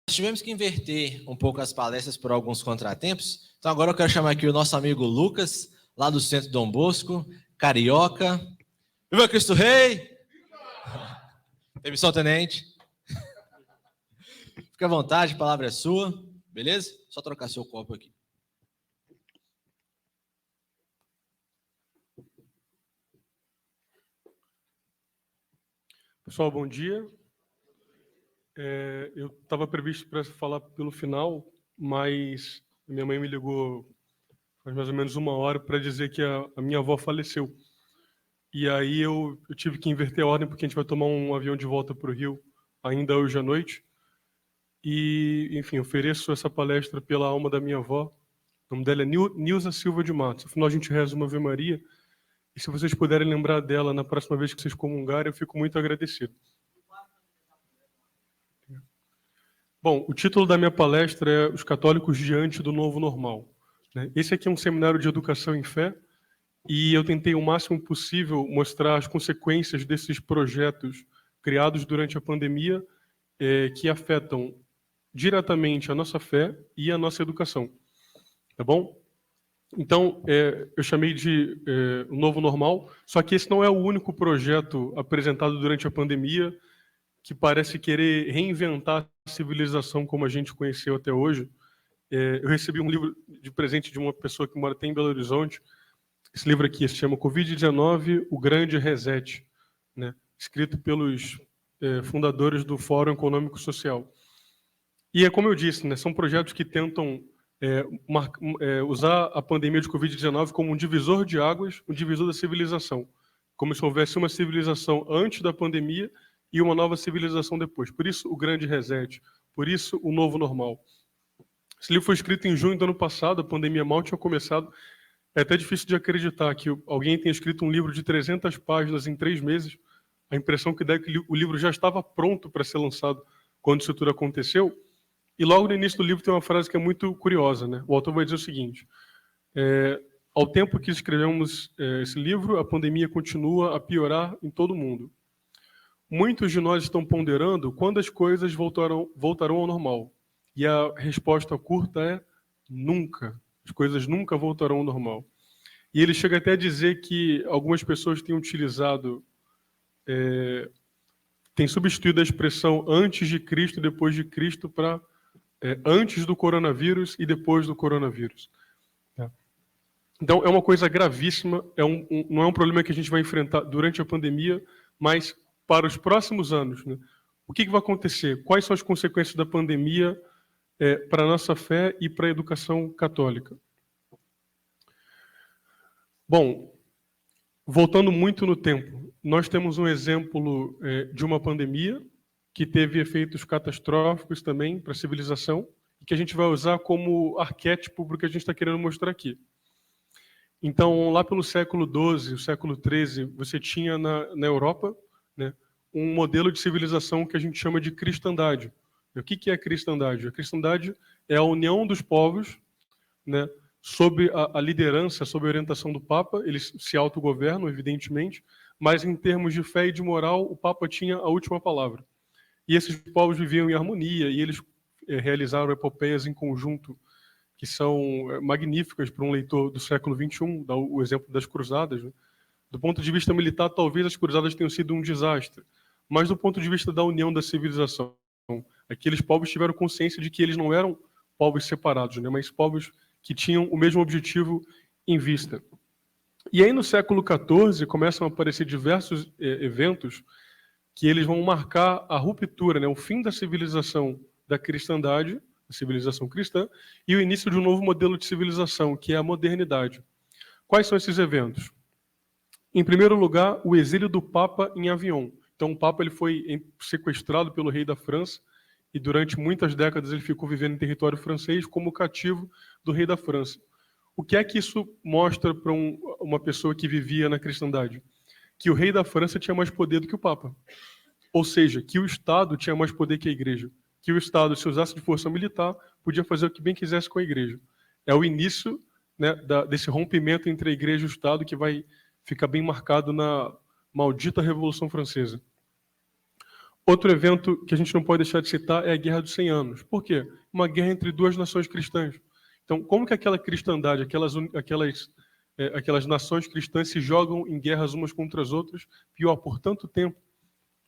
Nós tivemos que inverter um pouco as palestras por alguns contratempos, então agora eu quero chamar aqui o nosso amigo Lucas, lá do Centro Dom Bosco, carioca. Viva Cristo Rei! Emissão tenente. Fique à vontade, a palavra é sua, beleza? Só trocar seu copo aqui. Pessoal, bom dia. Eu estava previsto para falar pelo final, mas minha mãe me ligou faz mais ou menos 1 hora para dizer que a minha avó faleceu. E aí eu tive que inverter a ordem, porque a gente vai tomar um avião de volta para o Rio ainda hoje à noite. E, enfim, ofereço essa palestra pela alma da minha avó. O nome dela é Nilza Silva de Matos. Afinal, a gente reza uma Ave Maria. E se vocês puderem lembrar dela na próxima vez que vocês comungarem, eu fico muito agradecido. Bom, o título da minha palestra é Os Católicos Diante do Novo Normal. Esse aqui é um seminário de educação em fé e eu tentei o máximo possível mostrar as consequências desses projetos criados durante a pandemia que afetam diretamente a nossa fé e a nossa educação. Tá bom? Então, eu chamei de o Novo Normal, só que esse não é o único projeto apresentado durante a pandemia que parece querer reinventar a civilização como a gente conheceu até hoje. Eu recebi um livro de presente de uma pessoa que mora até em Belo Horizonte. Esse livro aqui se chama Covid-19, o Grande Reset, né? Escrito pelos fundadores do Fórum Econômico Social. E como eu disse, né, são projetos que tentam usar a pandemia de Covid-19 como um divisor de águas, um divisor da civilização, como se houvesse uma civilização antes da pandemia e uma nova civilização depois. Por isso, o Grande Reset. Por isso, o Novo Normal. Esse livro foi escrito em junho do ano passado, a pandemia mal tinha começado. É até difícil de acreditar que alguém tenha escrito um livro de 300 páginas em 3 meses. A impressão que dá é que o livro já estava pronto para ser lançado quando isso tudo aconteceu. E logo no início do livro tem uma frase que é muito curiosa, né? O autor vai dizer o seguinte: ao tempo que escrevemos esse livro, a pandemia continua a piorar em todo o mundo. Muitos de nós estão ponderando quando as coisas voltarão ao normal. E a resposta curta é nunca. As coisas nunca voltarão ao normal. E ele chega até a dizer que algumas pessoas têm utilizado, têm substituído a expressão antes de Cristo e depois de Cristo para antes do coronavírus e depois do coronavírus. Então, é uma coisa gravíssima, não é um problema que a gente vai enfrentar durante a pandemia, mas para os próximos anos, né? O que vai acontecer? Quais são as consequências da pandemia para a nossa fé e para a educação católica? Bom, voltando muito no tempo, nós temos um exemplo de uma pandemia que teve efeitos catastróficos também para a civilização e que a gente vai usar como arquétipo para o que a gente está querendo mostrar aqui. Então, lá pelo século XII, o século XIII, você tinha na Europa, né, um modelo de civilização que a gente chama de cristandade. O que é a cristandade? A cristandade é a união dos povos, né, sob a liderança, sob a orientação do Papa. Eles se autogovernam, evidentemente, mas em termos de fé e de moral, o Papa tinha a última palavra. E esses povos viviam em harmonia, e eles realizaram epopeias em conjunto que são magníficas para um leitor do século XXI, dá o exemplo das cruzadas, né? Do ponto de vista militar, talvez as cruzadas tenham sido um desastre, mas do ponto de vista da união da civilização, aqueles povos tiveram consciência de que eles não eram povos separados, né, mas povos que tinham o mesmo objetivo em vista. E aí, no século XIV, começam a aparecer diversos eventos que eles vão marcar a ruptura, né, o fim da civilização da cristandade, a civilização cristã, e o início de um novo modelo de civilização, que é a modernidade. Quais são esses eventos? Em primeiro lugar, o exílio do Papa em Avignon. Então, o Papa ele foi sequestrado pelo rei da França e durante muitas décadas ele ficou vivendo em território francês como cativo do rei da França. O que é que isso mostra para uma pessoa que vivia na cristandade? Que o rei da França tinha mais poder do que o Papa. Ou seja, que o Estado tinha mais poder que a Igreja. Que o Estado, se usasse de força militar, podia fazer o que bem quisesse com a Igreja. É o início, né, desse rompimento entre a Igreja e o Estado que vai fica bem marcado na maldita Revolução Francesa. Outro evento que a gente não pode deixar de citar é a Guerra dos 100 Anos. Por quê? Uma guerra entre duas nações cristãs. Então, como que aquela cristandade, aquelas nações cristãs se jogam em guerras umas contra as outras, pior, por tanto tempo?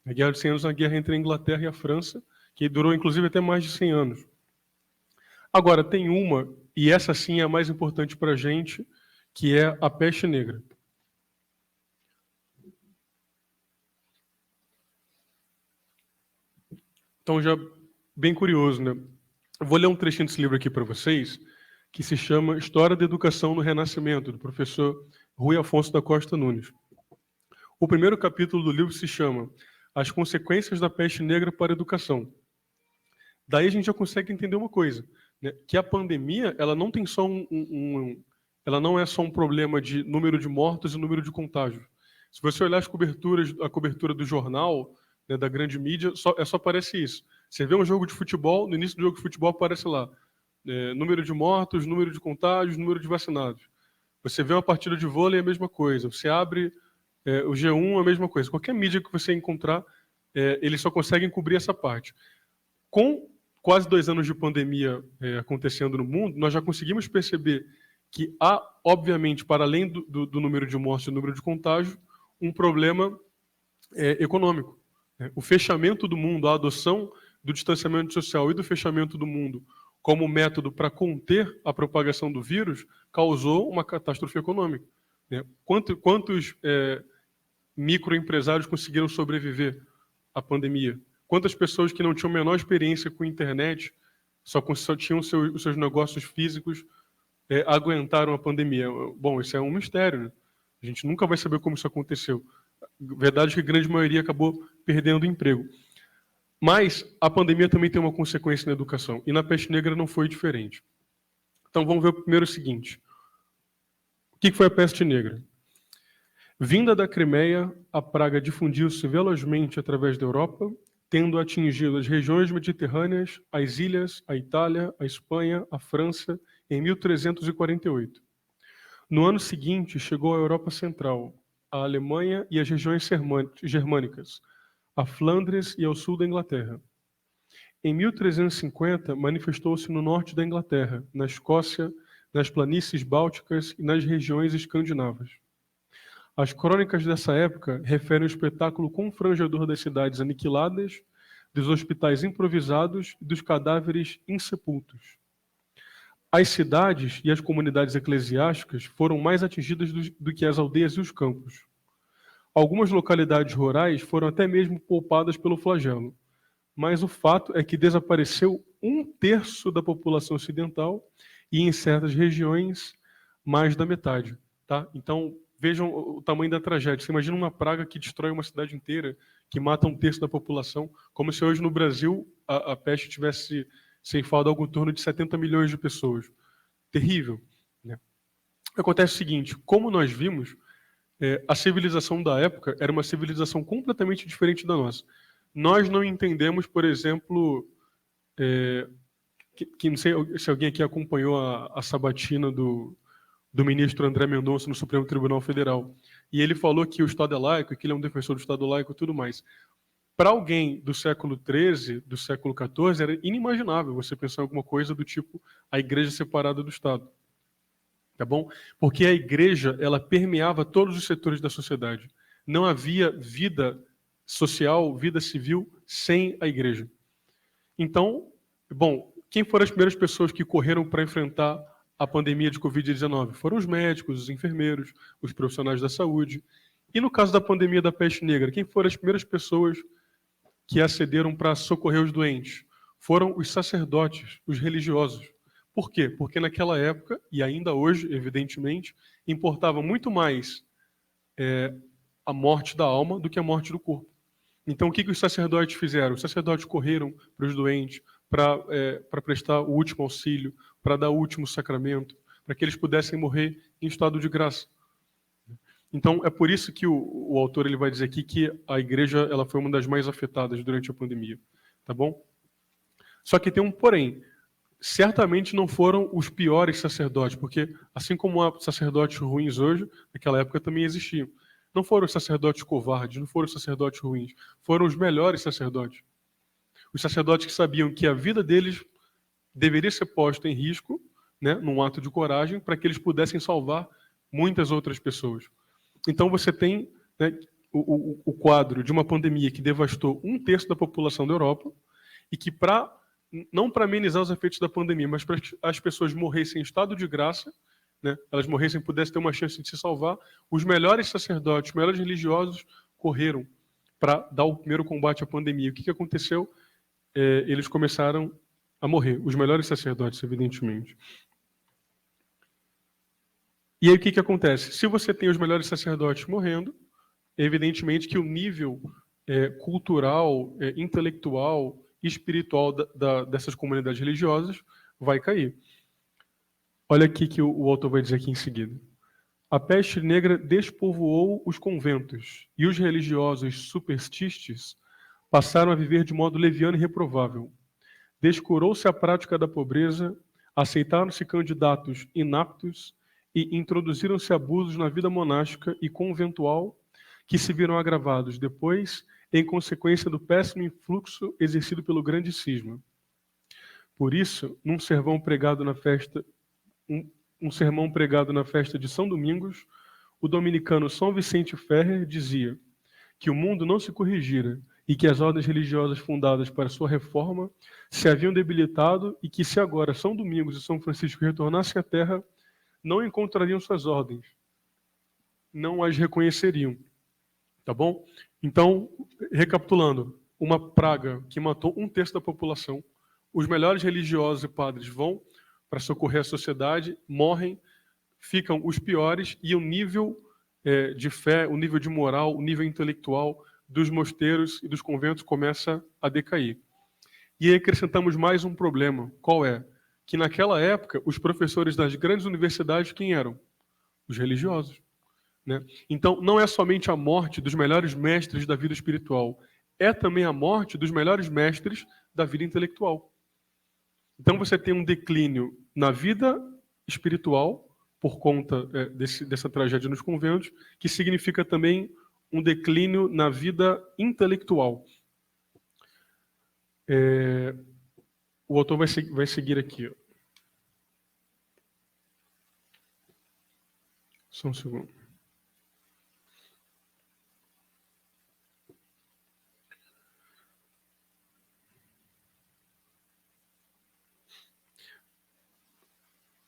A Guerra dos 100 Anos é uma guerra entre a Inglaterra e a França, que durou inclusive até mais de 100 anos. Agora, tem uma, e essa sim é a mais importante para a gente, que é a peste negra. Então, já bem curioso, né? Eu vou ler um trechinho desse livro aqui para vocês, que se chama História da Educação no Renascimento, do professor Rui Afonso da Costa Nunes. O primeiro capítulo do livro se chama As Consequências da Peste Negra para a Educação. Daí a gente já consegue entender uma coisa, né? Que a pandemia ela não tem só ela não é só um problema de número de mortos e número de contágios. Se você olhar a cobertura do jornal, né, da grande mídia, só aparece isso. Você vê um jogo de futebol, no início do jogo de futebol aparece lá número de mortos, número de contágios, número de vacinados. Você vê uma partida de vôlei, é a mesma coisa. Você abre o G1, a mesma coisa. Qualquer mídia que você encontrar, eles só conseguem cobrir essa parte. Com quase 2 anos de pandemia acontecendo no mundo, nós já conseguimos perceber que há, obviamente, para além do número de mortes e do número de contágios, um problema econômico. O fechamento do mundo, a adoção do distanciamento social e do fechamento do mundo como método para conter a propagação do vírus causou uma catástrofe econômica. Quantos microempresários conseguiram sobreviver à pandemia? Quantas pessoas que não tinham a menor experiência com a internet, só tinham os seus negócios físicos, aguentaram a pandemia? Bom, isso é um mistério, né? A gente nunca vai saber como isso aconteceu. Verdade é que a grande maioria acabou perdendo o emprego. Mas a pandemia também tem uma consequência na educação, e na peste negra não foi diferente. Então vamos ver primeiro o seguinte. O que foi a peste negra? Vinda da Crimeia, a praga difundiu-se velozmente através da Europa, tendo atingido as regiões mediterrâneas, as ilhas, a Itália, a Espanha, a França, em 1348. No ano seguinte, chegou à Europa Central, a Alemanha e as regiões germânicas, a Flandres e ao sul da Inglaterra. Em 1350, manifestou-se no norte da Inglaterra, na Escócia, nas planícies bálticas e nas regiões escandinavas. As crônicas dessa época referem o espetáculo confrangedor das cidades aniquiladas, dos hospitais improvisados e dos cadáveres insepultos. As cidades e as comunidades eclesiásticas foram mais atingidas do que as aldeias e os campos. Algumas localidades rurais foram até mesmo poupadas pelo flagelo, mas o fato é que desapareceu 1/3 da população ocidental e, em certas regiões, mais da metade. Tá? Então, vejam o tamanho da tragédia. Você imagina uma praga que destrói uma cidade inteira, que mata 1/3 da população, como se hoje no Brasil a peste tivesse ceifado algo em torno de 70 milhões de pessoas. Terrível, né? Acontece o seguinte, como nós vimos, a civilização da época era uma civilização completamente diferente da nossa. Nós não entendemos, por exemplo, que não sei se alguém aqui acompanhou a sabatina do ministro André Mendonça no Supremo Tribunal Federal. E ele falou que o Estado é laico, que ele é um defensor do Estado laico e tudo mais. Para alguém do século XIII, do século XIV, era inimaginável você pensar em alguma coisa do tipo a igreja separada do Estado. Tá bom? Porque a igreja, ela permeava todos os setores da sociedade. Não havia vida social, vida civil, sem a igreja. Então, bom, quem foram as primeiras pessoas que correram para enfrentar a pandemia de Covid-19? Foram os médicos, os enfermeiros, os profissionais da saúde. E no caso da pandemia da peste negra, quem foram as primeiras pessoas que acederam para socorrer os doentes? Foram os sacerdotes, os religiosos. Por quê? Porque naquela época, e ainda hoje, evidentemente, importava muito mais a morte da alma do que a morte do corpo. Então, o que os sacerdotes fizeram? Os sacerdotes correram para os doentes para prestar o último auxílio, para dar o último sacramento, para que eles pudessem morrer em estado de graça. Então, é por isso que o autor ele vai dizer aqui que a igreja ela foi uma das mais afetadas durante a pandemia. Tá bom? Só que tem um porém. certamente não foram os piores sacerdotes, porque assim como há sacerdotes ruins hoje, naquela época também existiam. Não foram os sacerdotes covardes, não foram os sacerdotes ruins, foram os melhores sacerdotes. Os sacerdotes que sabiam que a vida deles deveria ser posta em risco, né, num ato de coragem, para que eles pudessem salvar muitas outras pessoas. Então você tem, né, o quadro de uma pandemia que devastou 1/3 da população da Europa e que, não para amenizar os efeitos da pandemia, mas para que as pessoas morressem em estado de graça, né, elas morressem e pudessem ter uma chance de se salvar, os melhores sacerdotes, os melhores religiosos correram para dar o primeiro combate à pandemia. O que aconteceu? Eles começaram a morrer, os melhores sacerdotes, evidentemente. E aí o que acontece? Se você tem os melhores sacerdotes morrendo, evidentemente que o nível cultural, intelectual e espiritual dessas comunidades religiosas vai cair. Olha aqui que o autor vai dizer aqui em seguida. A peste negra despovoou os conventos, e os religiosos superstistes passaram a viver de modo leviano e reprovável. Descurou-se a prática da pobreza, aceitaram-se candidatos inaptos e introduziram-se abusos na vida monástica e conventual que se viram agravados depois em consequência do péssimo influxo exercido pelo grande cisma. Por isso, num sermão pregado na festa de São Domingos, o dominicano São Vicente Ferrer dizia que o mundo não se corrigira e que as ordens religiosas fundadas para sua reforma se haviam debilitado e que se agora São Domingos e São Francisco retornassem à terra, não encontrariam suas ordens, não as reconheceriam. Tá bom? Então, recapitulando, uma praga que matou 1/3 da população, os melhores religiosos e padres vão para socorrer a sociedade, morrem, ficam os piores e o nível de fé, o nível de moral, o nível intelectual dos mosteiros e dos conventos começa a decair. E aí acrescentamos mais um problema. Qual é? Que naquela época, os professores das grandes universidades, quem eram? Os religiosos. Né? Então, não é somente a morte dos melhores mestres da vida espiritual, é também a morte dos melhores mestres da vida intelectual. Então, você tem um declínio na vida espiritual, por conta dessa tragédia nos conventos, que significa também um declínio na vida intelectual. O autor vai seguir aqui. Só um segundo.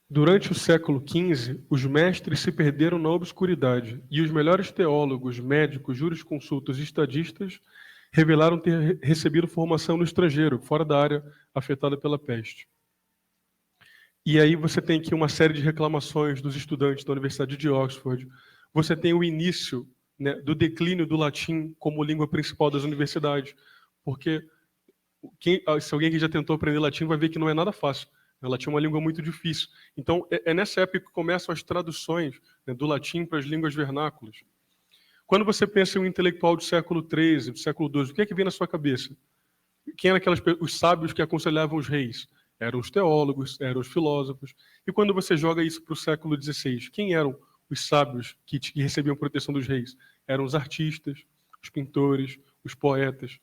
Durante o século XV, os mestres se perderam na obscuridade e os melhores teólogos, médicos, jurisconsultos e estadistas revelaram ter recebido formação no estrangeiro, fora da área afetada pela peste. E aí você tem aqui uma série de reclamações dos estudantes da Universidade de Oxford. Você tem o início, né, do declínio do latim como língua principal das universidades, porque se alguém que já tentou aprender latim vai ver que não é nada fácil. O latim é uma língua muito difícil. Então, é nessa época que começam as traduções, né, do latim para as línguas vernáculas. Quando você pensa em um intelectual do século XIII, do século XII, o que é que vem na sua cabeça? Quem eram os sábios que aconselhavam os reis? Eram os teólogos, eram os filósofos. E quando você joga isso para o século XVI, quem eram os sábios que recebiam proteção dos reis? Eram os artistas, os pintores, os poetas.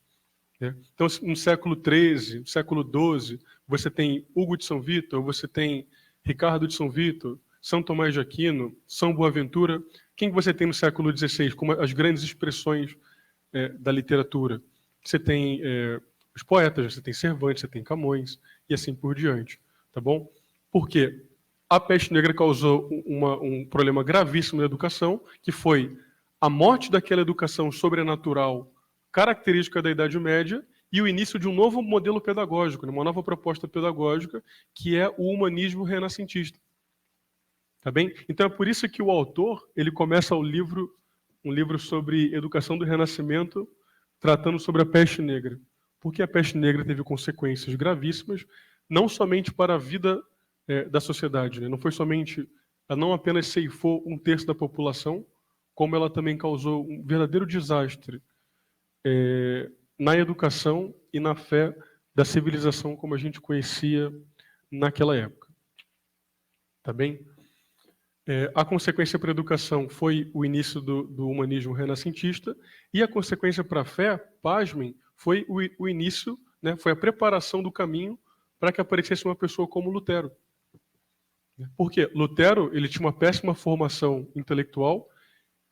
Então, no século XIII, no século XII, você tem Hugo de São Vítor, você tem Ricardo de São Vítor, São Tomás de Aquino, São Boaventura. Quem você tem no século XVI como as grandes expressões da literatura? Você tem os poetas, você tem Cervantes, você tem Camões e assim por diante. Tá bom? Por quê? A peste negra causou um problema gravíssimo na educação, que foi a morte daquela educação sobrenatural característica da Idade Média e o início de um novo modelo pedagógico, uma nova proposta pedagógica, que é o humanismo renascentista. Tá bem? Então é por isso que o autor ele começa um livro sobre educação do Renascimento, tratando sobre a peste negra. Porque a peste negra teve consequências gravíssimas, não somente para a vida da sociedade, né? Não foi somente, ela não apenas ceifou 1/3 da população, como ela também causou um verdadeiro desastre na educação e na fé da civilização como a gente conhecia naquela época. Tá bem? A consequência para a educação foi o início do humanismo renascentista, e a consequência para a fé, pasmem, foi o início, né, foi a preparação do caminho para que aparecesse uma pessoa como Lutero. Por quê? Lutero ele tinha uma péssima formação intelectual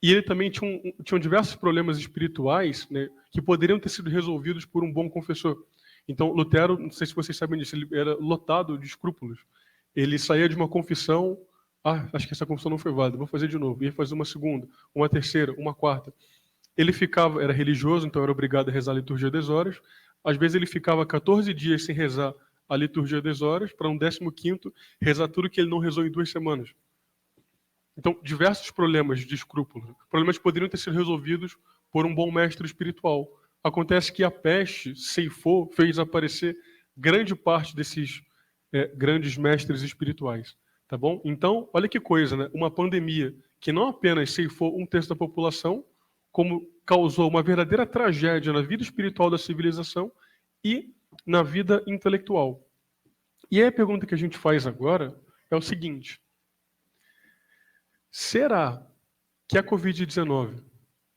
e ele também tinha diversos problemas espirituais, né, que poderiam ter sido resolvidos por um bom confessor. Então, Lutero, não sei se vocês sabem disso, ele era lotado de escrúpulos. Ele saía de uma confissão, acho que essa confissão não foi válida, vou fazer de novo. Ia fazer uma segunda, uma terceira, uma quarta. Ele era religioso, então era obrigado a rezar a liturgia das horas. Às vezes ele ficava 14 dias sem rezar a liturgia das horas, para um 15º rezar tudo que ele não rezou em 2 semanas. Então, diversos problemas de escrúpulos, problemas que poderiam ter sido resolvidos por um bom mestre espiritual. Acontece que a peste ceifou, fez aparecer grande parte desses grandes mestres espirituais. Tá bom? Então, olha que coisa, né? Uma pandemia que não apenas ceifou 1/3 da população, como causou uma verdadeira tragédia na vida espiritual da civilização e na vida intelectual. E aí a pergunta que a gente faz agora é o seguinte: será que a Covid-19,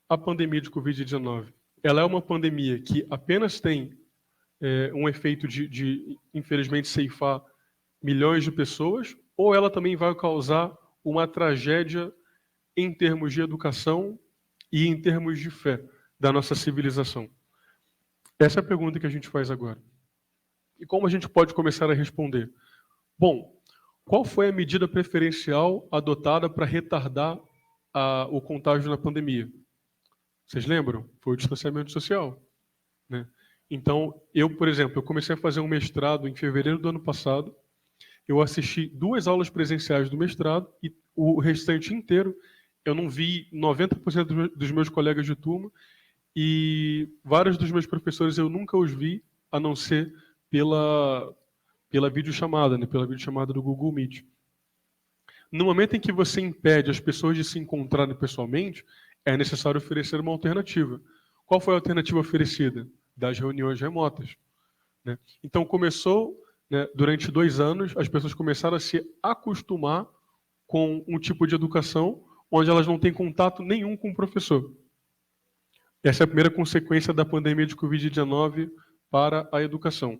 a pandemia de Covid-19, ela é uma pandemia que apenas tem um efeito de, infelizmente, ceifar milhões de pessoas, ou ela também vai causar uma tragédia em termos de educação e em termos de fé da nossa civilização? Essa é a pergunta que a gente faz agora. E como a gente pode começar a responder? Bom, qual foi a medida preferencial adotada para retardar o contágio na pandemia? Vocês lembram? Foi o distanciamento social, né? Então, por exemplo, eu comecei a fazer um mestrado em fevereiro do ano passado. Eu assisti 2 aulas presenciais do mestrado e o restante inteiro eu não vi 90% dos meus colegas de turma, e vários dos meus professores eu nunca os vi, a não ser pela videochamada, né? Pela videochamada do Google Meet. No momento em que você impede as pessoas de se encontrarem pessoalmente, é necessário oferecer uma alternativa. Qual foi a alternativa oferecida? Das reuniões remotas, né? Então começou, né, durante 2 anos, as pessoas começaram a se acostumar com um tipo de educação onde elas não têm contato nenhum com o professor. Essa é a primeira consequência da pandemia de Covid-19 para a educação.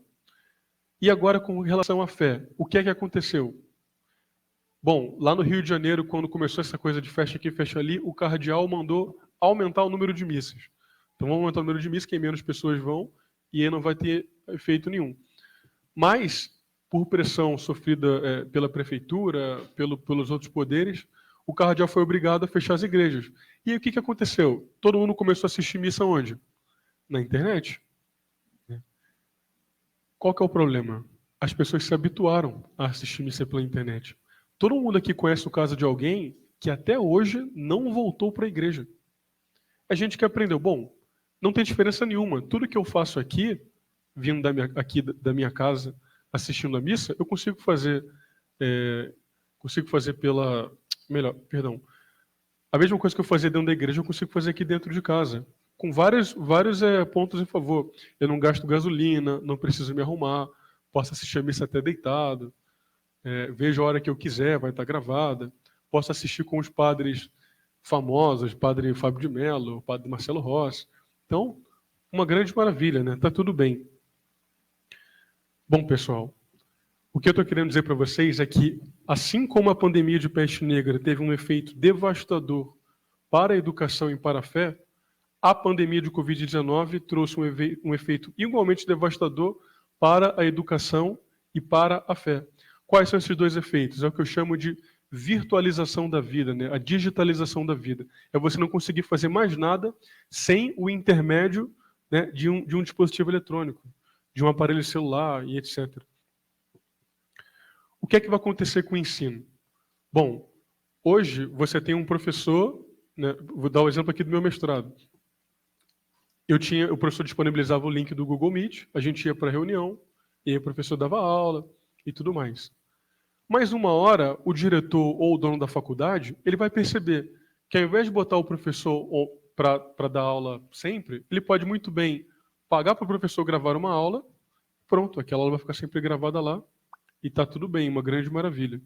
E agora, com relação à fé, o que é que aconteceu? Bom, lá no Rio de Janeiro, quando começou essa coisa de fecha aqui, fecha ali, o cardeal mandou aumentar o número de missas. Então vamos aumentar o número de missas, que menos pessoas vão, e aí não vai ter efeito nenhum. Mas, por pressão sofrida pela prefeitura, pelos outros poderes, o cardeal foi obrigado a fechar as igrejas. E aí o que aconteceu? Todo mundo começou a assistir missa onde? Na internet. Qual que é o problema? As pessoas se habituaram a assistir missa pela internet. Todo mundo aqui conhece o caso de alguém que até hoje não voltou para a igreja. A gente que aprendeu, bom, não tem diferença nenhuma. Tudo que eu faço aqui, vindo da minha casa, assistindo a missa, eu consigo fazer a mesma coisa que eu fazia dentro da igreja, eu consigo fazer aqui dentro de casa. Com vários pontos em favor. Eu não gasto gasolina, não preciso me arrumar, posso assistir a missa até deitado, vejo a hora que eu quiser, vai estar gravada, posso assistir com os padres famosos, padre Fábio de Mello, padre Marcelo Rossi. Então, uma grande maravilha, né? Tá tudo bem. Bom, pessoal, o que eu estou querendo dizer para vocês é que, assim como a pandemia de peste negra teve um efeito devastador para a educação e para a fé, a pandemia de Covid-19 trouxe um efeito igualmente devastador para a educação e para a fé. Quais são esses 2 efeitos? É o que eu chamo de virtualização da vida, né? A digitalização da vida. É você não conseguir fazer mais nada sem o intermédio, né, de um dispositivo eletrônico, de um aparelho celular e etc. O que é que vai acontecer com o ensino? Bom, hoje você tem um professor, né, vou dar o exemplo aqui do meu mestrado. O professor disponibilizava o link do Google Meet, a gente ia para a reunião, e aí o professor dava aula e tudo mais. Mas uma hora, o diretor ou o dono da faculdade, ele vai perceber que ao invés de botar o professor para dar aula sempre, ele pode muito bem pagar para o professor gravar uma aula, pronto, aquela aula vai ficar sempre gravada lá, e está tudo bem, uma grande maravilha.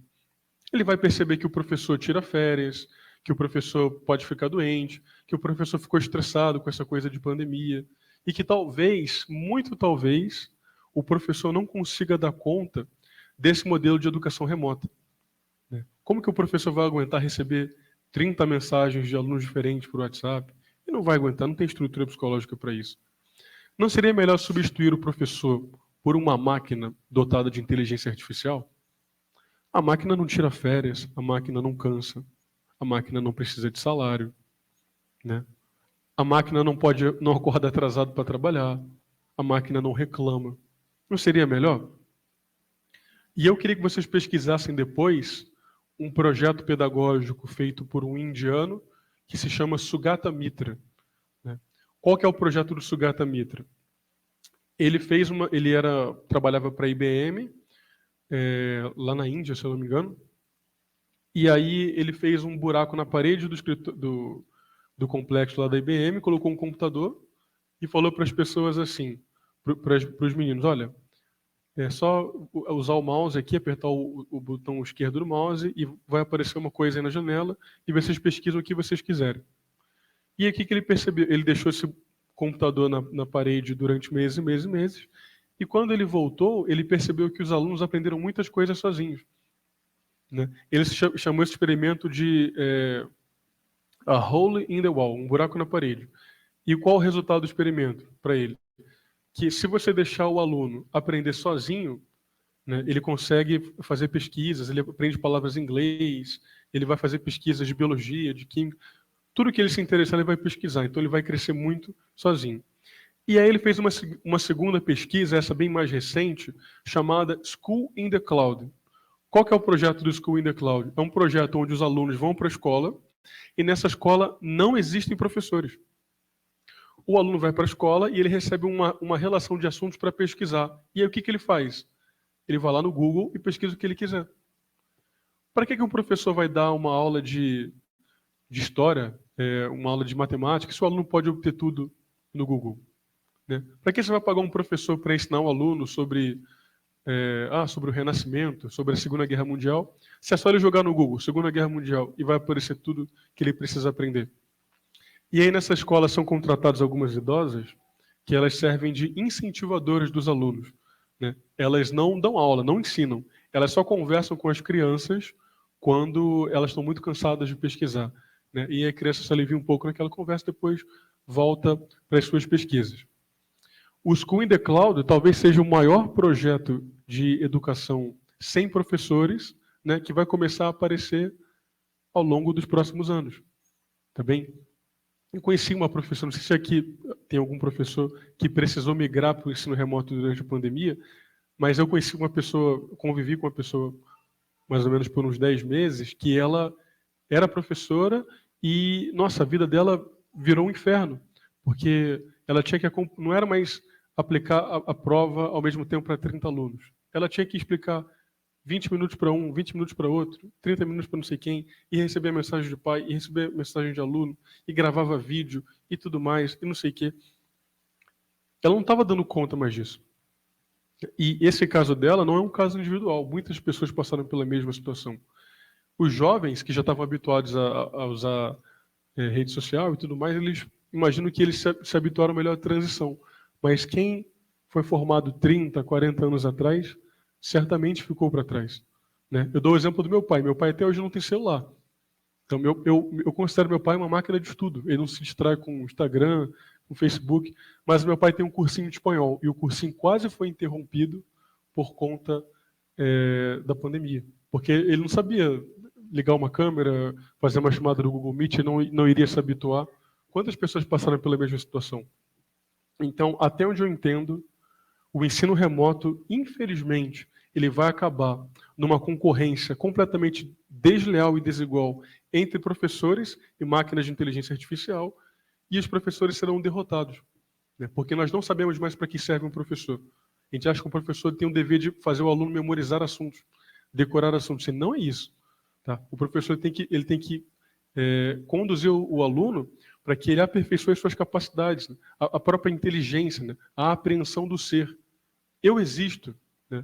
Ele vai perceber que o professor tira férias, que o professor pode ficar doente, que o professor ficou estressado com essa coisa de pandemia, e que talvez, muito talvez, o professor não consiga dar conta desse modelo de educação remota. Como que o professor vai aguentar receber 30 mensagens de alunos diferentes por WhatsApp? Ele não vai aguentar, não tem estrutura psicológica para isso. Não seria melhor substituir o professor por uma máquina dotada de inteligência artificial? A máquina não tira férias, a máquina não cansa, a máquina não precisa de salário, né? A máquina não acorda atrasado para trabalhar, a máquina não reclama. Não seria melhor? E eu queria que vocês pesquisassem depois um projeto pedagógico feito por um indiano que se chama Sugata Mitra. Né? Qual que é o projeto do Sugata Mitra? Ele trabalhava para a IBM, lá na Índia, se eu não me engano, e aí ele fez um buraco na parede do complexo lá da IBM, colocou um computador e falou para as pessoas assim, para os meninos, olha, é só usar o mouse aqui, apertar o botão esquerdo do mouse e vai aparecer uma coisa aí na janela e vocês pesquisam o que vocês quiserem. E aqui que ele percebeu, ele deixou esse computador na parede durante meses e meses e meses, e quando ele voltou, ele percebeu que os alunos aprenderam muitas coisas sozinhos. Né? Ele chamou esse experimento de a hole in the wall, um buraco na parede. E qual o resultado do experimento para ele? Que se você deixar o aluno aprender sozinho, né, ele consegue fazer pesquisas, ele aprende palavras em inglês, ele vai fazer pesquisas de biologia, de química, tudo que ele se interessar ele vai pesquisar, então ele vai crescer muito sozinho. E aí ele fez uma segunda pesquisa, essa bem mais recente, chamada School in the Cloud. Qual que é o projeto do School in the Cloud? É um projeto onde os alunos vão para a escola e nessa escola não existem professores. O aluno vai para a escola e ele recebe uma relação de assuntos para pesquisar. E aí o que ele faz? Ele vai lá no Google e pesquisa o que ele quiser. Para que um professor vai dar uma aula de história, uma aula de matemática, se o aluno pode obter tudo no Google? Né? Para que você vai pagar um professor para ensinar um aluno sobre o Renascimento, sobre a Segunda Guerra Mundial, se é só ele jogar no Google, Segunda Guerra Mundial, e vai aparecer tudo que ele precisa aprender? E aí nessa escola são contratadas algumas idosas que elas servem de incentivadoras dos alunos. Né? Elas não dão aula, não ensinam, elas só conversam com as crianças quando elas estão muito cansadas de pesquisar. Né? E a criança se alivia um pouco naquela conversa, depois volta para as suas pesquisas. O School in the Cloud talvez seja o maior projeto de educação sem professores, né, que vai começar a aparecer ao longo dos próximos anos. Tá bem? Eu conheci uma professora, não sei se aqui tem algum professor que precisou migrar para o ensino remoto durante a pandemia, mas eu conheci uma pessoa, convivi com uma pessoa mais ou menos por uns 10 meses, que ela era professora e, nossa, a vida dela virou um inferno, porque ela tinha que, não era mais aplicar a prova ao mesmo tempo para 30 alunos. Ela tinha que explicar 20 minutos para um, 20 minutos para outro, 30 minutos para não sei quem, e receber mensagem de pai, e receber mensagem de aluno, e gravava vídeo, e tudo mais, e não sei o quê. Ela não estava dando conta mais disso. E esse caso dela não é um caso individual. Muitas pessoas passaram pela mesma situação. Os jovens, que já estavam habituados a usar rede social e tudo mais, eles imaginam que eles se habituaram melhor à transição. Mas quem foi formado 30, 40 anos atrás, certamente ficou para trás. Né? Eu dou o exemplo do meu pai. Meu pai até hoje não tem celular. Então, eu considero meu pai uma máquina de estudo. Ele não se distrai com o Instagram, com o Facebook, mas meu pai tem um cursinho de espanhol, e o cursinho quase foi interrompido por conta da pandemia. Porque ele não sabia ligar uma câmera, fazer uma chamada no Google Meet, não iria se habituar. Quantas pessoas passaram pela mesma situação? Então, até onde eu entendo, o ensino remoto, infelizmente, ele vai acabar numa concorrência completamente desleal e desigual entre professores e máquinas de inteligência artificial, e os professores serão derrotados. Né? Porque nós não sabemos mais para que serve um professor. A gente acha que o professor tem o dever de fazer o aluno memorizar assuntos, decorar assuntos. E não é isso. Tá? O professor tem que conduzir o aluno para que ele aperfeiçoe suas capacidades, né? A própria inteligência, né? A apreensão do ser. Eu existo. Né?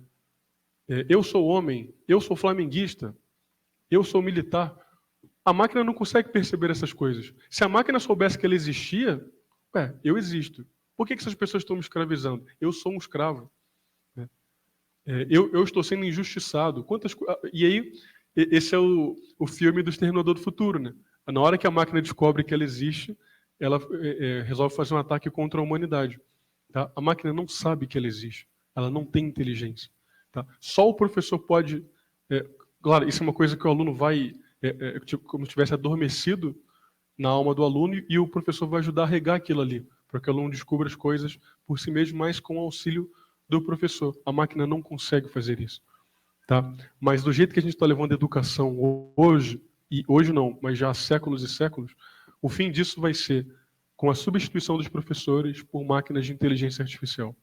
eu sou homem, eu sou flamenguista, eu sou militar. A máquina não consegue perceber essas coisas. Se a máquina soubesse que ela existia, eu existo. Por que essas pessoas estão me escravizando? Eu sou um escravo. Eu estou sendo injustiçado. E aí, esse é o filme do Exterminador do Futuro, né? Na hora que a máquina descobre que ela existe, ela resolve fazer um ataque contra a humanidade. Tá? A máquina não sabe que ela existe. Ela não tem inteligência. Tá? Só o professor pode... claro, isso é uma coisa que o aluno vai... tipo, como se tivesse adormecido na alma do aluno, e o professor vai ajudar a regar aquilo ali, para que o aluno descubra as coisas por si mesmo, mas com o auxílio do professor. A máquina não consegue fazer isso. Tá? Mas do jeito que a gente está levando a educação hoje, e hoje não, mas já há séculos e séculos, o fim disso vai ser com a substituição dos professores por máquinas de inteligência artificial.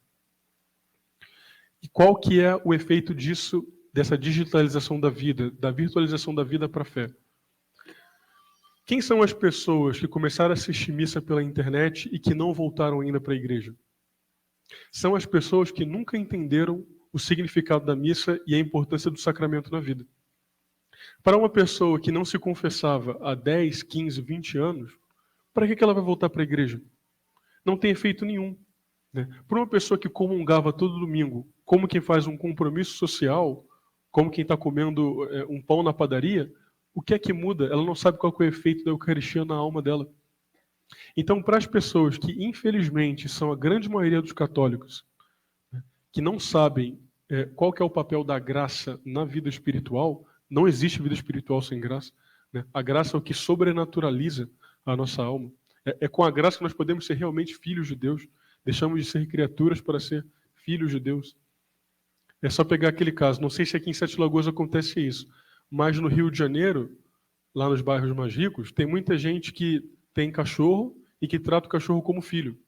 E qual que é o efeito disso, dessa digitalização da vida, da virtualização da vida para a fé? Quem são as pessoas que começaram a assistir missa pela internet e que não voltaram ainda para a igreja? São as pessoas que nunca entenderam o significado da missa e a importância do sacramento na vida. Para uma pessoa que não se confessava há 10, 15, 20 anos, para que ela vai voltar para a igreja? Não tem efeito nenhum. Né? Para uma pessoa que comungava todo domingo, como quem faz um compromisso social, como quem está comendo um pão na padaria, o que é que muda? Ela não sabe qual é o efeito da Eucaristia na alma dela. Então, para as pessoas que, infelizmente, são a grande maioria dos católicos, né, que não sabem qual que é o papel da graça na vida espiritual, não existe vida espiritual sem graça. Né? A graça é o que sobrenaturaliza a nossa alma. É com a graça que nós podemos ser realmente filhos de Deus. Deixamos de ser criaturas para ser filhos de Deus. É só pegar aquele caso. Não sei se aqui em Sete Lagoas acontece isso, mas no Rio de Janeiro, lá nos bairros mais ricos, tem muita gente que tem cachorro e que trata o cachorro como filho.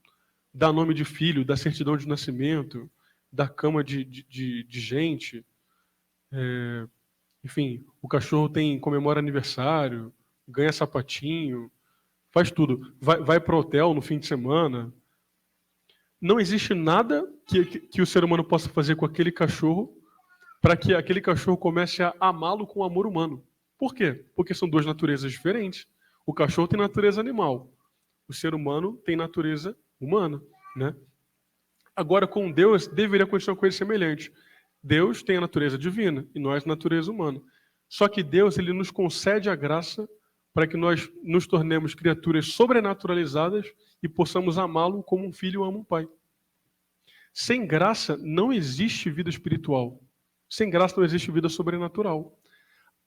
Dá nome de filho, dá certidão de nascimento, dá cama de gente. Enfim, o cachorro comemora aniversário, ganha sapatinho, faz tudo. Vai para o hotel no fim de semana. Não existe nada que o ser humano possa fazer com aquele cachorro para que aquele cachorro comece a amá-lo com amor humano. Por quê? Porque são duas naturezas diferentes. O cachorro tem natureza animal. O ser humano tem natureza humana. Né? Agora, com Deus, deveria acontecer uma coisa semelhante. Deus tem a natureza divina e nós a natureza humana. Só que Deus ele nos concede a graça para que nós nos tornemos criaturas sobrenaturalizadas e possamos amá-lo como um filho ama um pai. Sem graça não existe vida espiritual. Sem graça não existe vida sobrenatural.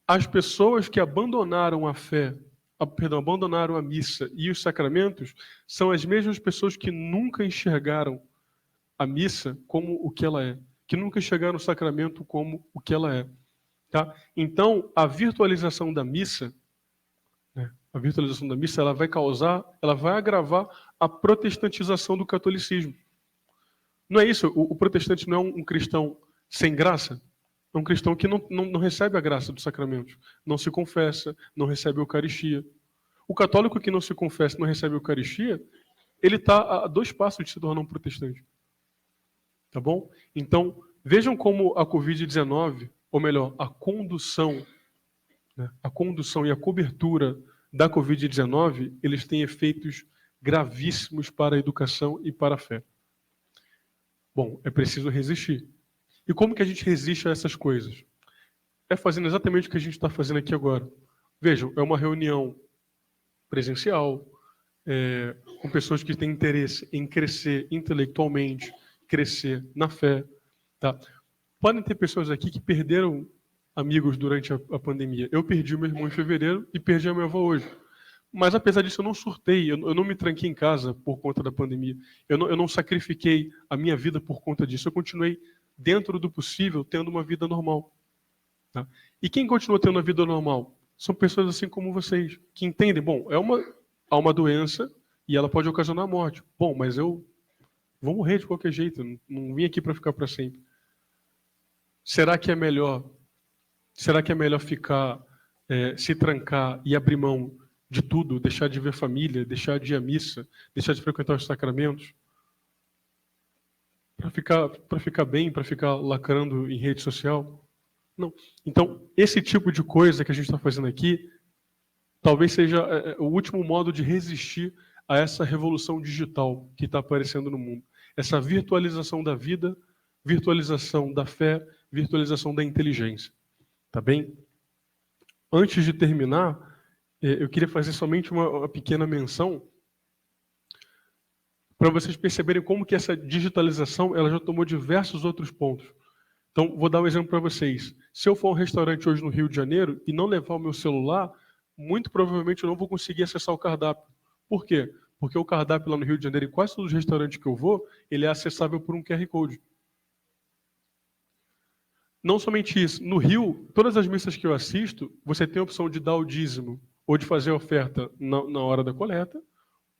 As pessoas que abandonaram a fé, abandonaram a missa e os sacramentos, são as mesmas pessoas que nunca enxergaram a missa como o que ela é, que nunca enxergaram o sacramento como o que ela é. Tá? Então, a virtualização da missa, ela vai agravar a protestantização do catolicismo. Não é isso? O protestante não é um cristão sem graça? É um cristão que não recebe a graça dos sacramentos, não se confessa, não recebe a Eucaristia. O católico que não se confessa e não recebe a Eucaristia, ele está a 2 passos de se tornar um protestante. Tá bom? Então, vejam como a Covid-19, ou melhor, a condução e a cobertura da Covid-19, eles têm efeitos gravíssimos para a educação e para a fé. Bom, é preciso resistir. E como que a gente resiste a essas coisas? É fazendo exatamente o que a gente está fazendo aqui agora. Vejam, é uma reunião presencial, com pessoas que têm interesse em crescer intelectualmente, crescer na fé. Tá? Podem ter pessoas aqui que perderam amigos durante a pandemia. Eu perdi o meu irmão em fevereiro e perdi a minha avó hoje. Mas, apesar disso, eu não surtei, eu não me tranquei em casa por conta da pandemia. Eu não sacrifiquei a minha vida por conta disso. Eu continuei, dentro do possível, tendo uma vida normal. Tá? E quem continua tendo uma vida normal? São pessoas assim como vocês, que entendem, bom, há uma doença e ela pode ocasionar a morte. Bom, mas eu vou morrer de qualquer jeito, não vim aqui para ficar para sempre. Será que é melhor ficar, se trancar e abrir mão de tudo, deixar de ver família, deixar de ir à missa, deixar de frequentar os sacramentos? para ficar bem, para ficar lacrando em rede social? Não. Então, esse tipo de coisa que a gente está fazendo aqui, talvez seja o último modo de resistir a essa revolução digital que está aparecendo no mundo. Essa virtualização da vida, virtualização da fé, virtualização da inteligência. Tá bem? Antes de terminar, eu queria fazer somente uma pequena menção para vocês perceberem como que essa digitalização ela já tomou diversos outros pontos. Então, vou dar um exemplo para vocês. Se eu for a um restaurante hoje no Rio de Janeiro e não levar o meu celular, muito provavelmente eu não vou conseguir acessar o cardápio. Por quê? Porque o cardápio lá no Rio de Janeiro, em quase todos os restaurantes que eu vou, ele é acessável por um QR Code. Não somente isso. No Rio, todas as missas que eu assisto, você tem a opção de dar o dízimo ou de fazer a oferta na hora da coleta,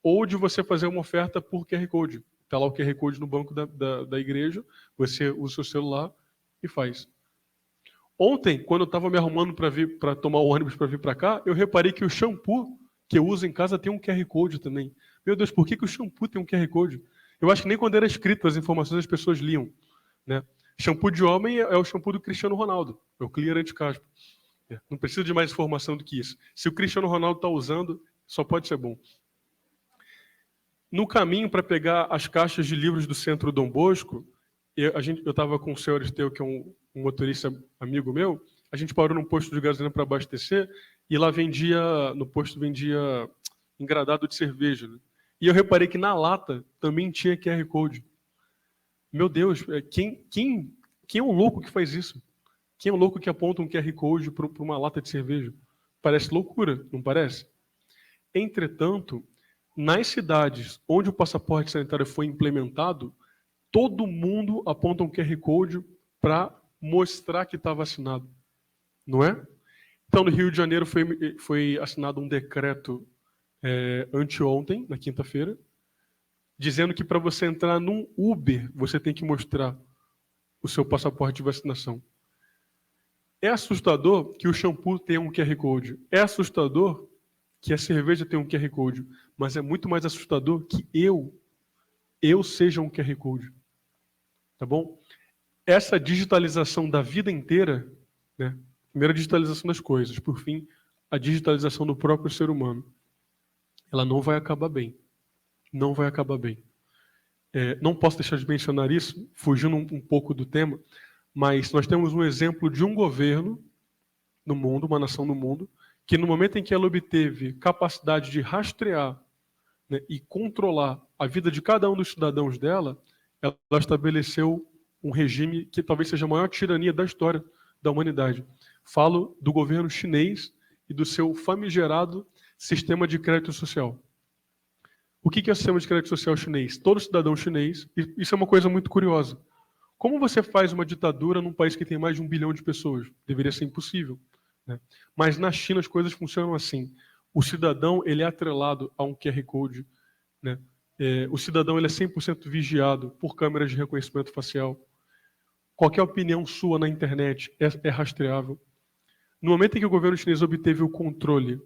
ou de você fazer uma oferta por QR Code. Está lá o QR Code no banco da igreja, você usa o seu celular e faz. Ontem, quando eu estava me arrumando para tomar o ônibus para vir para cá, eu reparei que o shampoo que eu uso em casa tem um QR Code também. Meu Deus, por que o shampoo tem um QR Code? Eu acho que nem quando era escrito as informações as pessoas liam. Né? Shampoo de homem é o shampoo do Cristiano Ronaldo, é o Clear Anti-Caspa. Não precisa de mais informação do que isso. Se o Cristiano Ronaldo está usando, só pode ser bom. No caminho para pegar as caixas de livros do Centro Dom Bosco, eu estava com o senhor Esteu, que é um motorista amigo meu, a gente parou num posto de gasolina para abastecer e lá no posto vendia engradado de cerveja. Né? E eu reparei que na lata também tinha QR Code. Meu Deus, quem é um louco que faz isso? Quem é um louco que aponta um QR Code para uma lata de cerveja? Parece loucura, não parece? Entretanto, nas cidades onde o passaporte sanitário foi implementado, todo mundo aponta um QR Code para mostrar que está vacinado. Não é? Então, no Rio de Janeiro foi assinado um decreto anteontem, na quinta-feira, dizendo que para você entrar num Uber, você tem que mostrar o seu passaporte de vacinação. É assustador que o shampoo tenha um QR Code. É assustador que a cerveja tenha um QR Code. Mas é muito mais assustador que eu seja um QR Code. Tá bom? Essa digitalização da vida inteira, né? Primeiro a digitalização das coisas, por fim, a digitalização do próprio ser humano. Ela não vai acabar bem. Não vai acabar bem. Não posso deixar de mencionar isso, fugindo um pouco do tema, mas nós temos um exemplo de um governo no mundo, uma nação no mundo, que no momento em que ela obteve capacidade de rastrear, né, e controlar a vida de cada um dos cidadãos dela, ela estabeleceu um regime que talvez seja a maior tirania da história da humanidade. Falo do governo chinês e do seu famigerado sistema de crédito social. O que é o sistema de crédito social chinês? Todo cidadão chinês, e isso é uma coisa muito curiosa. Como você faz uma ditadura num país que tem mais de 1 bilhão de pessoas? Deveria ser impossível. Né? Mas na China as coisas funcionam assim. O cidadão ele é atrelado a um QR Code. Né? O cidadão ele é 100% vigiado por câmeras de reconhecimento facial. Qualquer opinião sua na internet é rastreável. No momento em que o governo chinês obteve o controle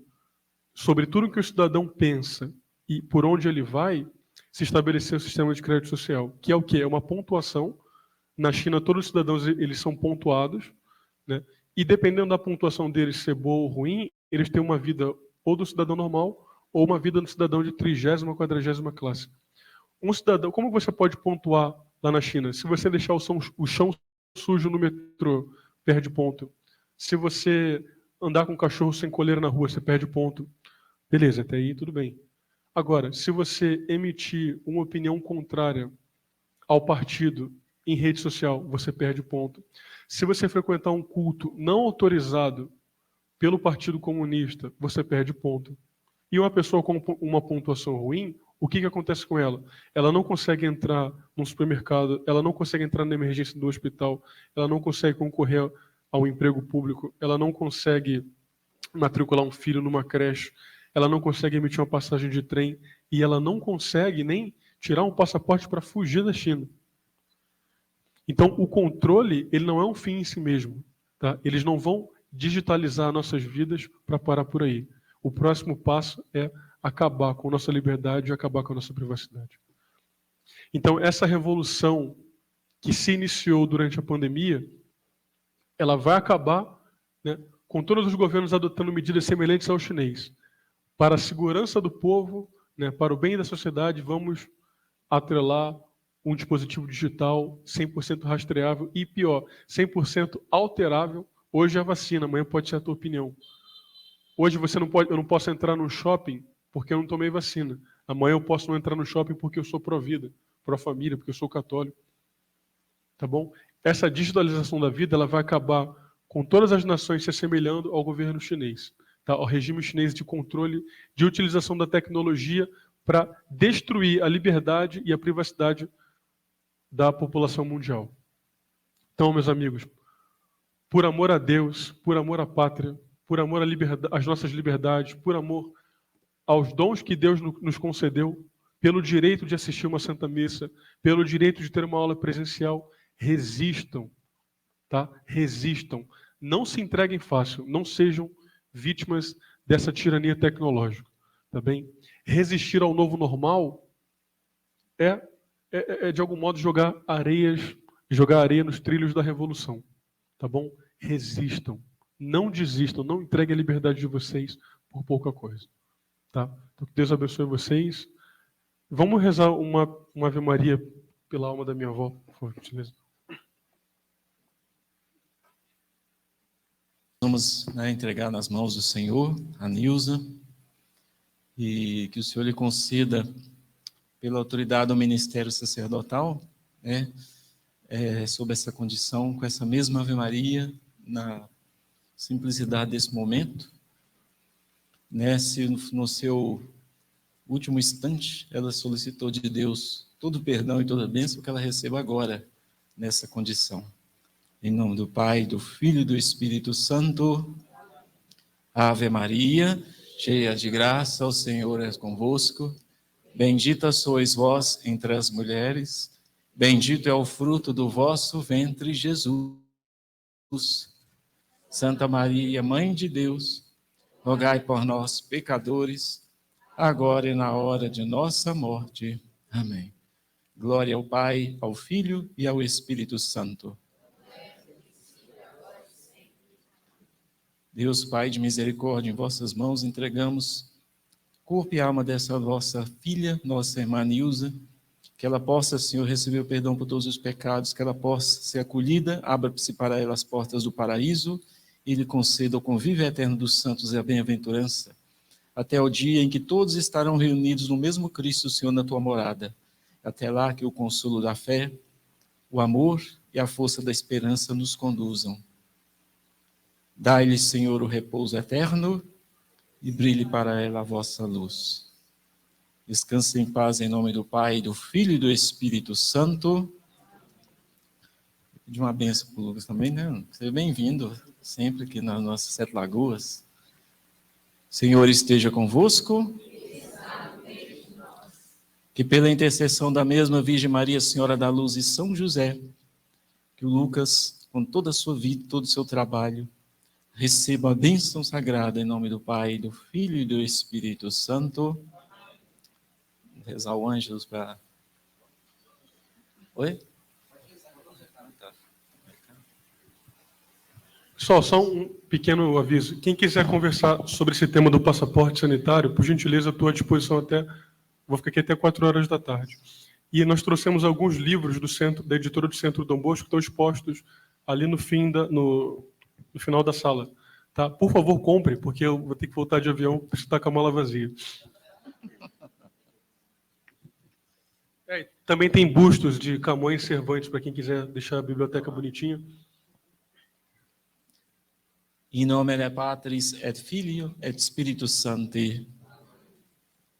sobre tudo o que o cidadão pensa e por onde ele vai, se estabeleceu o sistema de crédito social, que é o quê? É uma pontuação. Na China, todos os cidadãos eles são pontuados, né? E dependendo da pontuação deles ser boa ou ruim, eles têm uma vida ou do cidadão normal ou uma vida do cidadão de 30ª, 40ª classe. Um cidadão, como você pode pontuar lá na China? Se você deixar o chão sujo no metrô, perde ponto. Se você andar com um cachorro sem coleira na rua, você perde ponto. Beleza, até aí tudo bem. Agora, se você emitir uma opinião contrária ao partido em rede social, você perde ponto. Se você frequentar um culto não autorizado pelo Partido Comunista, você perde ponto. E uma pessoa com uma pontuação ruim, o que acontece com ela? Ela não consegue entrar num supermercado, ela não consegue entrar na emergência do hospital, ela não consegue concorrer ao emprego público, ela não consegue matricular um filho numa creche, ela não consegue emitir uma passagem de trem e ela não consegue nem tirar um passaporte para fugir da China. Então, o controle ele não é um fim em si mesmo. Tá? Eles não vão digitalizar nossas vidas para parar por aí. O próximo passo é acabar com a nossa liberdade e acabar com a nossa privacidade. Então, essa revolução que se iniciou durante a pandemia, ela vai acabar, né, com todos os governos adotando medidas semelhantes ao chinês. Para a segurança do povo, né, para o bem da sociedade, vamos atrelar um dispositivo digital 100% rastreável e, pior, 100% alterável. Hoje é a vacina, amanhã pode ser a tua opinião. Hoje eu não posso entrar no shopping porque eu não tomei vacina. Amanhã eu posso não entrar no shopping porque eu sou pró-vida, pró-família, porque eu sou católico. Tá bom? Essa digitalização da vida, ela vai acabar com todas as nações se assemelhando ao governo chinês, tá? Ao regime chinês de controle, de utilização da tecnologia para destruir a liberdade e a privacidade da população mundial. Então, meus amigos, por amor a Deus, por amor à pátria, por amor às nossas liberdades, por amor aos dons que Deus nos concedeu, pelo direito de assistir uma Santa Missa, pelo direito de ter uma aula presencial, resistam, tá? Resistam. Não se entreguem fácil, não sejam vítimas dessa tirania tecnológica, tá bem? Resistir ao novo normal é de algum modo jogar areia nos trilhos da revolução, tá bom? Resistam, não desistam, não entreguem a liberdade de vocês por pouca coisa, tá? Então, que Deus abençoe vocês. Vamos rezar uma Ave Maria pela alma da minha avó, por favor, por gentileza. Vamos, né, entregar nas mãos do Senhor a Nilza e que o Senhor lhe conceda, pela autoridade do ministério sacerdotal, né, sob essa condição, com essa mesma Ave Maria, na simplicidade desse momento, né, se no seu último instante ela solicitou de Deus todo o perdão e toda a bênção, que ela receba agora, nessa condição. Em nome do Pai, do Filho e do Espírito Santo. Ave Maria, cheia de graça, o Senhor é convosco. Bendita sois vós entre as mulheres, bendito é o fruto do vosso ventre, Jesus. Santa Maria, Mãe de Deus, rogai por nós, pecadores, agora e na hora de nossa morte. Amém. Glória ao Pai, ao Filho e ao Espírito Santo. Deus, Pai de misericórdia, em vossas mãos entregamos corpo e alma dessa vossa filha, nossa irmã Nilza, que ela possa, Senhor, receber o perdão por todos os pecados, que ela possa ser acolhida, abra-se para ela as portas do paraíso e lhe conceda o convívio eterno dos santos e a bem-aventurança, até o dia em que todos estarão reunidos no mesmo Cristo, Senhor, na tua morada. Até lá que o consolo da fé, o amor e a força da esperança nos conduzam. Dai-lhe, Senhor, o repouso eterno e brilhe para ela a vossa luz. Descanse em paz em nome do Pai, do Filho e do Espírito Santo. De uma bênção para o Lucas também, né? Seja bem-vindo sempre aqui nas nossas 7 Lagoas. Senhor esteja convosco. Que pela intercessão da mesma Virgem Maria, Senhora da Luz e São José, que o Lucas, com toda a sua vida, todo o seu trabalho, receba a bênção sagrada em nome do Pai, do Filho e do Espírito Santo. Vou rezar o Ângelus para... Oi? Pessoal, só um pequeno aviso. Quem quiser conversar sobre esse tema do passaporte sanitário, por gentileza, estou à disposição até... Vou ficar aqui até 4 horas da tarde. E nós trouxemos alguns livros do centro, da editora do Centro Dom Bosco, que estão expostos ali no final da sala. Tá? Por favor, compre, porque eu vou ter que voltar de avião, preciso estar com a mala vazia. Também tem bustos de Camões e Cervantes, para quem quiser deixar a biblioteca bonitinha. In nomine Patris et Filio et Spiritus Sancti.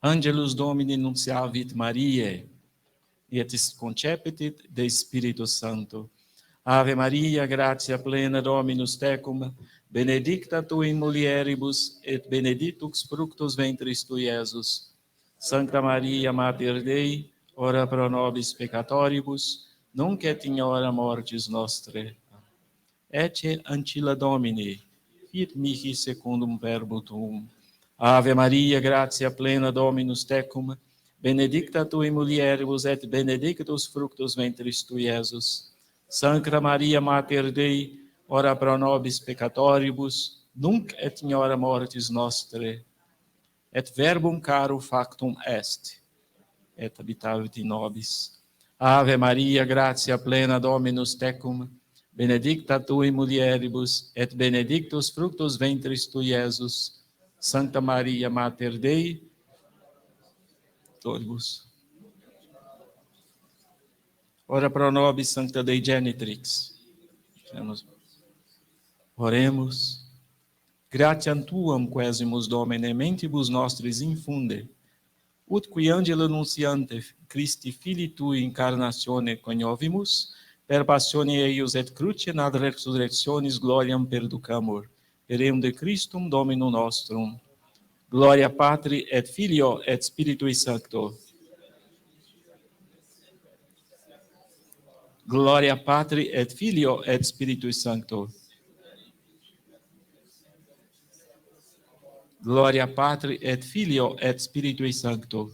Angelus Domini nunciavit Mariae, et concepit de Spiritus Sancto. Ave Maria, gratia plena Dominus tecum, benedicta tu in mulieribus, et benedictus fructus ventris tui, Iesus. Sancta Maria, Mater Dei, ora pro nobis peccatoribus, nunc et in hora mortis nostre. Ecce ancilla Domini, fit mihi secundum verbum tuum. Ave Maria, gratia plena Dominus tecum, benedicta tu in mulieribus, et benedictus fructus ventris tui, Iesus. Sancta Maria Mater Dei, ora pro nobis peccatoribus, nunc et in hora mortis nostre. Et verbum caro factum est, et habitavit in nobis. Ave Maria, gratia plena Dominus tecum, benedicta tui mulieribus, et benedictus fructus ventris tui, Iesus. Sancta Maria Mater Dei, toribus. Ora pro nobis, Sancta Dei Genitrix. Oremos. Gratiam tuam quesimus Domine mentibus nostris infunde, ut qui angelo nunciante Christi Filii Tui incarnatione coniovimus, per passione eius et crucem ad resurrectionis gloriam perducamur, per eum de Christum Dominum nostrum. Gloria Patri et Filio et Spiritui Sancto. Gloria Patri et Filio et Spiritui Sancto. Gloria Patri et Filio et Spiritui Sancto.